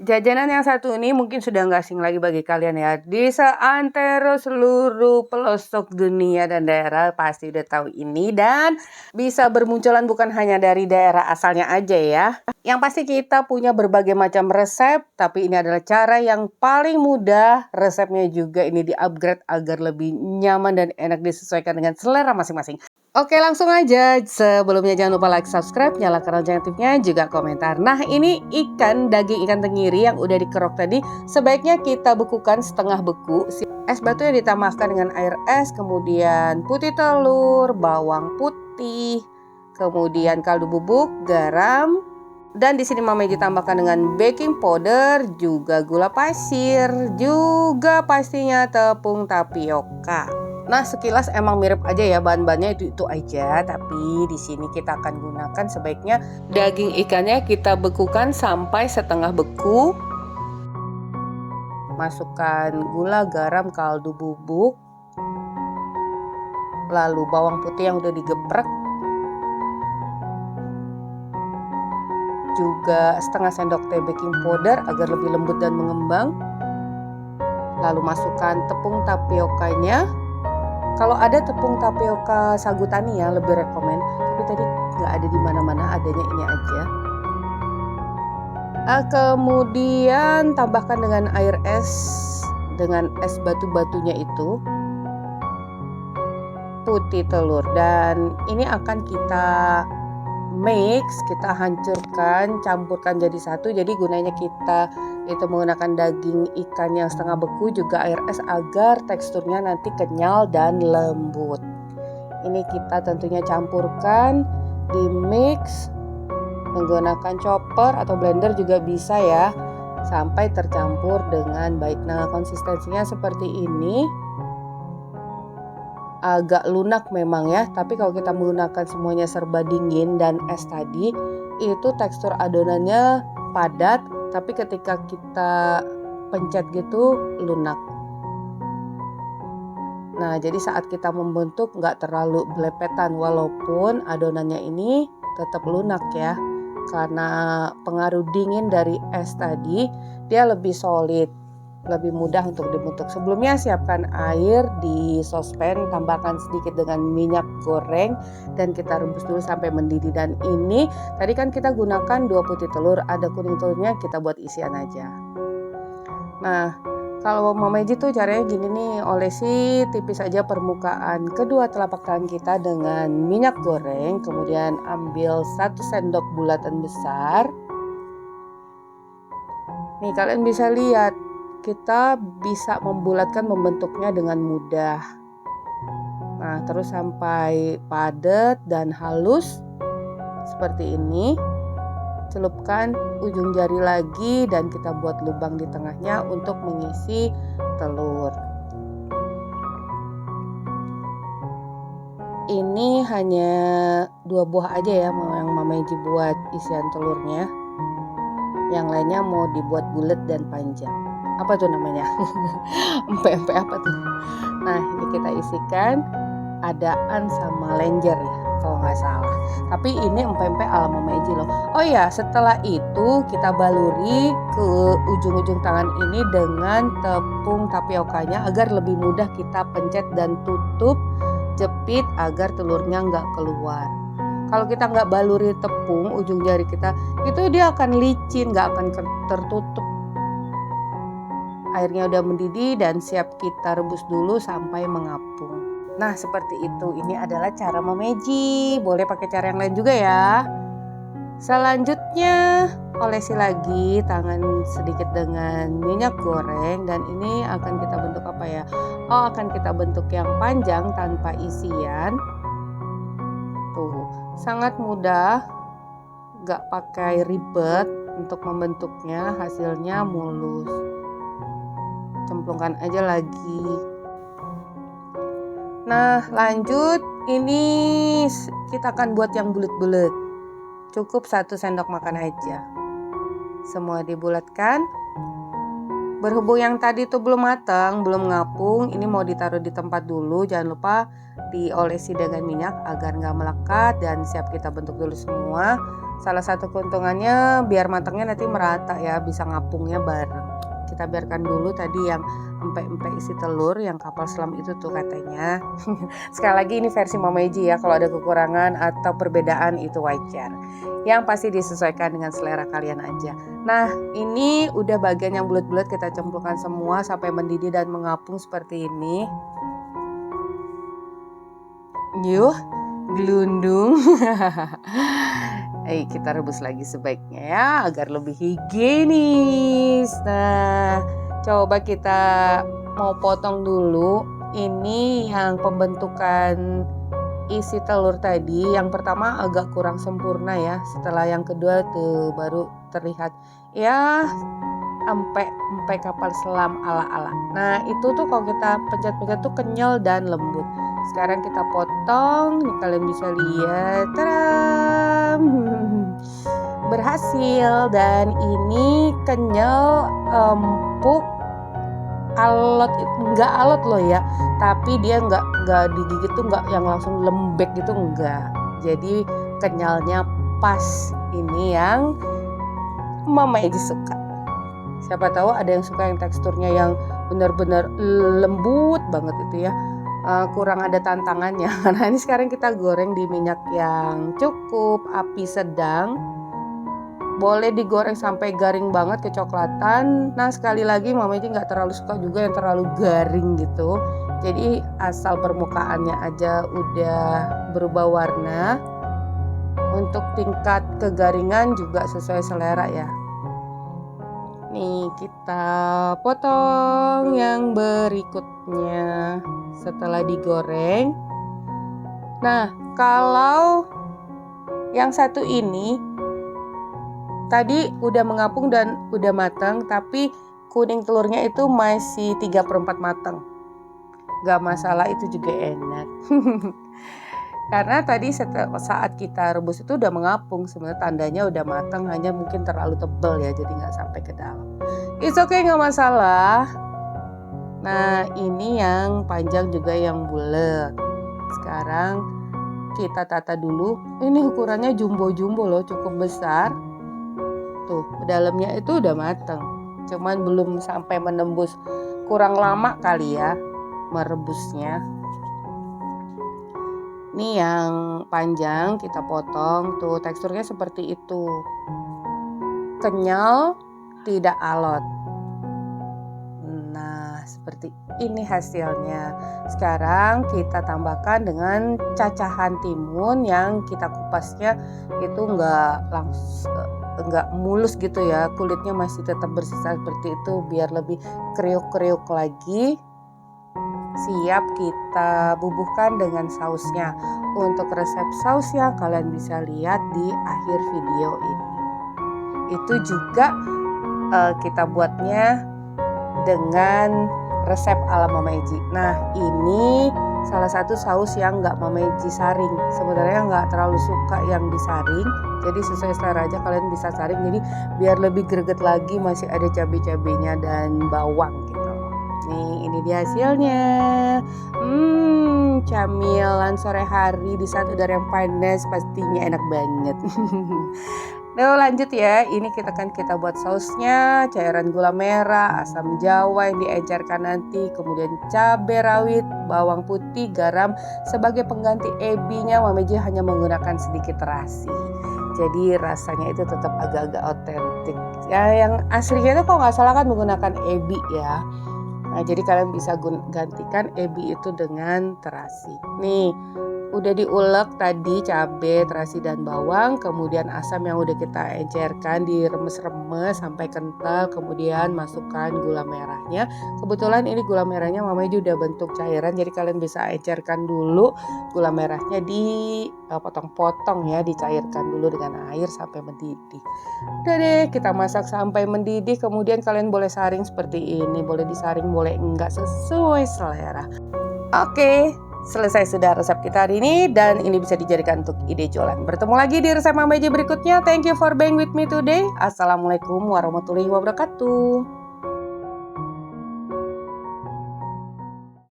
Jajanan yang satu ini mungkin sudah nggak asing lagi bagi kalian ya. Di seantero seluruh pelosok dunia dan daerah pasti udah tahu ini. Dan bisa bermunculan bukan hanya dari daerah asalnya aja ya. Yang pasti kita punya berbagai macam resep. Tapi ini adalah cara yang paling mudah. Resepnya juga ini di-upgrade agar lebih nyaman dan enak disesuaikan dengan selera masing-masing. Oke, langsung aja. Sebelumnya jangan lupa like, subscribe, nyalakan lonceng aktifnya, juga komentar. Nah, ini daging ikan tenggiri yang udah dikerok tadi, sebaiknya kita bekukan setengah beku. Es batu yang ditambahkan dengan air es, kemudian putih telur, bawang putih, kemudian kaldu bubuk, garam, dan di sini Mama ditambahkan dengan baking powder, juga gula pasir, juga pastinya tepung tapioka. Nah, sekilas emang mirip aja ya, bahan-bahannya itu aja, tapi di sini kita akan gunakan sebaiknya daging ikannya kita bekukan sampai setengah beku. Masukkan gula, garam, kaldu bubuk, lalu bawang putih yang udah digeprek, juga setengah sendok teh baking powder agar lebih lembut dan mengembang. Lalu masukkan tepung tapiokanya. Kalau ada tepung tapioka sagu tani ya lebih rekomen, tapi tadi nggak ada di mana-mana, adanya ini aja. Kemudian tambahkan dengan air es, dengan es batu-batunya itu, putih telur, dan ini akan kita mix, kita hancurkan, campurkan jadi satu. Jadi gunanya kita itu menggunakan daging ikan yang setengah beku, juga air es agar teksturnya nanti kenyal dan lembut. Ini kita tentunya campurkan, di mix menggunakan chopper atau blender juga bisa ya, sampai tercampur dengan baik. Nah, konsistensinya seperti ini. Agak lunak memang ya, tapi kalau kita menggunakan semuanya serba dingin dan es tadi, itu tekstur adonannya padat, tapi ketika kita pencet gitu lunak. Nah, jadi saat kita membentuk nggak terlalu belepetan, walaupun adonannya ini tetap lunak ya, karena pengaruh dingin dari es tadi, dia lebih solid, lebih mudah untuk dibentuk. Sebelumnya siapkan air di sospen, tambahkan sedikit dengan minyak goreng, dan kita rebus dulu sampai mendidih. Dan ini tadi kan kita gunakan 2 putih telur, ada kuning telurnya kita buat isian aja. Nah, kalau Mama Eji tuh caranya gini nih, olesi tipis aja permukaan kedua telapak tangan kita dengan minyak goreng, kemudian ambil 1 sendok bulatan besar. Nih kalian bisa lihat, kita bisa membulatkan, membentuknya dengan mudah. Nah, terus sampai padat dan halus seperti ini. Celupkan ujung jari lagi dan kita buat lubang di tengahnya untuk mengisi telur. Ini hanya 2 buah aja ya yang Mama Eji buat isian telurnya. Yang lainnya mau dibuat bulat dan panjang. Apa tuh namanya? Empek-empek apa tuh? Nah, ini kita isikan adaan sama lenjer ya, kalau nggak salah. Tapi ini empek-empek ala Mama Eji loh. Oh ya, setelah itu kita baluri ke ujung-ujung tangan ini dengan tepung tapiokanya agar lebih mudah kita pencet dan tutup, jepit agar telurnya nggak keluar. Kalau kita nggak baluri tepung ujung jari kita, itu dia akan licin, nggak akan tertutup. Airnya udah mendidih dan siap kita rebus dulu sampai mengapung. Nah, seperti itu. Ini adalah cara Mama Eji. Boleh pakai cara yang lain juga ya. Selanjutnya, olesi lagi tangan sedikit dengan minyak goreng, dan ini akan kita bentuk apa ya? Oh, akan kita bentuk yang panjang tanpa isian. Tuh, sangat mudah, gak pakai ribet untuk membentuknya, hasilnya mulus. Cemplungkan aja lagi. Nah, lanjut, ini kita akan buat yang bulat-bulat. Cukup 1 sendok makan aja. Semua dibulatkan. Berhubung yang tadi itu belum matang, belum ngapung, ini mau ditaruh di tempat dulu. Jangan lupa diolesi dengan minyak agar nggak melekat, dan siap kita bentuk dulu semua. Salah satu keuntungannya biar matangnya nanti merata ya, bisa ngapungnya bareng. Kita biarkan dulu tadi yang empek-empek isi telur, yang kapal selam itu tuh katanya. Sekali lagi ini versi Mama Eji ya, kalau ada kekurangan atau perbedaan itu wajar. Yang pasti disesuaikan dengan selera kalian aja. Nah, ini udah bagian yang bulat-bulat kita cemplungkan semua sampai mendidih dan mengapung seperti ini. Yuh, gelundung. Kita rebus lagi sebaiknya ya, agar lebih higienis. Nah, coba kita mau potong dulu. Ini yang pembentukan isi telur tadi. Yang pertama agak kurang sempurna ya. Setelah yang kedua tuh baru terlihat ya empek kapal selam ala-ala. Nah, itu tuh kalau kita pencet-pencet tuh kenyal dan lembut. Sekarang kita potong, nih kalian bisa lihat, tadam, berhasil. Dan ini kenyal, empuk, alot, nggak alot loh ya, tapi dia nggak digigit tuh nggak yang langsung lembek gitu, enggak. Jadi kenyalnya pas. Ini yang Mama Eji suka. Siapa tahu ada yang suka yang teksturnya yang benar-benar lembut banget itu ya. Kurang ada tantangannya. Nah, ini sekarang kita goreng di minyak yang cukup, api sedang. Boleh digoreng sampai garing banget, kecoklatan. Nah, sekali lagi Mama Eji nggak terlalu suka juga yang terlalu garing gitu. Jadi asal permukaannya aja udah berubah warna. Untuk tingkat kegaringan juga sesuai selera ya. Nih kita potong yang berikutnya setelah digoreng. Nah, kalau yang satu ini tadi udah mengapung dan udah matang, tapi kuning telurnya itu masih 3/4 matang. Gak masalah, itu juga enak. Karena tadi saat kita rebus itu udah mengapung, sebenarnya tandanya udah matang, hanya mungkin terlalu tebal ya, jadi nggak sampai ke dalam. It's okay, nggak masalah. Nah, ini yang panjang juga yang bulat. Sekarang kita tata dulu. Ini ukurannya jumbo-jumbo loh, cukup besar. Tuh, dalamnya itu udah matang. Cuman belum sampai menembus, kurang lama kali ya merebusnya. Ini yang panjang kita potong, tuh teksturnya seperti itu. Kenyal, tidak alot. Nah, seperti ini hasilnya. Sekarang kita tambahkan dengan cacahan timun yang kita kupasnya itu nggak mulus gitu ya. Kulitnya masih tetap bersisa seperti itu biar lebih kriuk-kriuk lagi. Siap kita bubuhkan dengan sausnya. Untuk resep sausnya kalian bisa lihat di akhir video ini. Itu juga kita buatnya dengan resep ala Mama Eji. Nah, ini salah satu saus yang nggak Mama Eji saring. Sebenarnya nggak terlalu suka yang disaring. Jadi sesuai selera aja kalian bisa saring. Jadi biar lebih greget lagi, masih ada cabai-cabainya dan bawang gitu. Nih, ini dia hasilnya. Camilan sore hari di saat udara yang panas pastinya enak banget. Nah, lanjut ya. Ini kita buat sausnya, cairan gula merah, asam jawa yang diencerkan nanti, kemudian cabai rawit, bawang putih, garam sebagai pengganti ebinya. Mama Eji hanya menggunakan sedikit terasi. Jadi rasanya itu tetap agak-agak otentik. Ya, yang aslinya itu kalau nggak salah kan menggunakan ebi ya. Nah, jadi kalian bisa gantikan ebi itu dengan terasi. Nih, udah diulek tadi cabai, terasi dan bawang, kemudian asam yang udah kita encerkan diremes-remes sampai kental, kemudian masukkan gula merahnya. Kebetulan ini gula merahnya Mama Eji udah bentuk cairan, jadi kalian bisa encerkan dulu gula merahnya, dipotong-potong ya, dicairkan dulu dengan air sampai mendidih. Udah deh, kita masak sampai mendidih, kemudian kalian boleh saring seperti ini, boleh disaring, boleh enggak, sesuai selera. Oke. Selesai sudah resep kita hari ini dan ini bisa dijadikan untuk ide jualan. Bertemu lagi di resep Mama Eji berikutnya. Thank you for being with me today. Assalamualaikum warahmatullahi wabarakatuh.